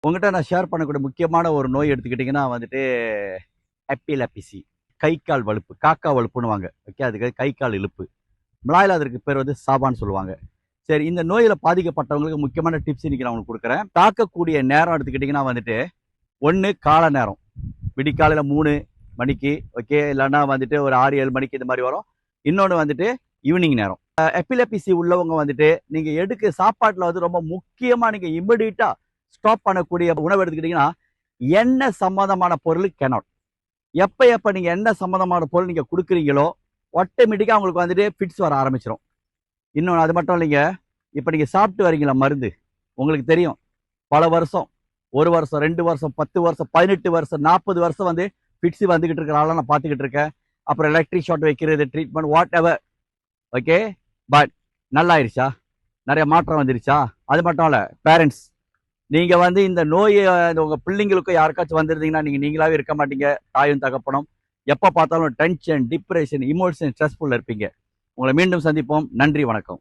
உங்ககிட்ட நான் ஷேர் பண்ணக்கூடிய முக்கியமான ஒரு நோய் எடுத்துக்கிட்டிங்கன்னா வந்துட்டு எப்பிலெப்சி, கை கால் வலுப்பு, காக்கா வலுப்புன்னுவாங்க. ஓகே, அதுக்கு கை கால் இழுப்பு. மலாயில அதற்கு பேர் வந்து சாபான்னு சொல்லுவாங்க. சரி, இந்த நோயில பாதிக்கப்பட்டவங்களுக்கு முக்கியமான டிப்ஸ் இன்னைக்கு நான் உங்களுக்கு கொடுக்குறேன். தாக்கக்கூடிய நேரம் எடுத்துக்கிட்டிங்கன்னா வந்துட்டு, ஒன்று காலை நேரம், விடிக்காலையில் 3 மணிக்கு, ஓகே, இல்லைன்னா வந்துட்டு ஒரு 6-7 மணிக்கு இந்த மாதிரி வரும். இன்னொன்று வந்துட்டு ஈவினிங் நேரம். எப்பிலெப்சி உள்ளவங்க வந்துட்டு நீங்கள் எடுக்க சாப்பாட்டில் வந்து ரொம்ப முக்கியமாக நீங்கள் இமிடியட்டாக ஸ்டாப் பண்ணக்கூடிய உணவு எடுத்துக்கிட்டிங்கன்னா, எண்ணெய் சம்மந்தமான பொருள் கெனாட். எப்போ நீங்கள் எண்ணெய் சம்மந்தமான பொருள் நீங்கள் கொடுக்குறீங்களோ ஆட்டோமேட்டிக்காக அவங்களுக்கு வந்துட்டு ஃபிட்ஸ் வர ஆரம்பிச்சிடும். இன்னொன்று அது மட்டும் இல்லைங்க, இப்போ நீங்கள் சாப்பிட்டு வரீங்களா மருந்து, உங்களுக்கு தெரியும் பல வருஷம், 1 வருஷம், 2 வருஷம், 10 வருஷம், 18 வருஷம், 40 வருஷம் வந்து ஃபிட்ஸ் வந்துக்கிட்டு இருக்கிற ஆளெல்லாம் நான் பார்த்துக்கிட்டு இருக்கேன். அப்புறம் எலக்ட்ரிக் ஷாட் வைக்கிறது, treatment, whatever. Okay, but நல்லாயிருச்சா? நிறைய மாற்றம் வந்துருச்சா? அது மட்டும் இல்லை, பேரண்ட்ஸ், நீங்க வந்து இந்த நோயை உங்க பிள்ளைங்களுக்கும் யாருக்காச்சும் வந்திருந்தீங்கன்னா நீங்களாவே இருக்க மாட்டீங்க. தாயும் தகப்பனும் எப்ப பார்த்தாலும் டென்ஷன், டிப்ரெஷன், இமோஷன், ஸ்ட்ரெஸ்ஃபுல்ல இருப்பீங்க. உங்களை மீண்டும் சந்திப்போம். நன்றி, வணக்கம்.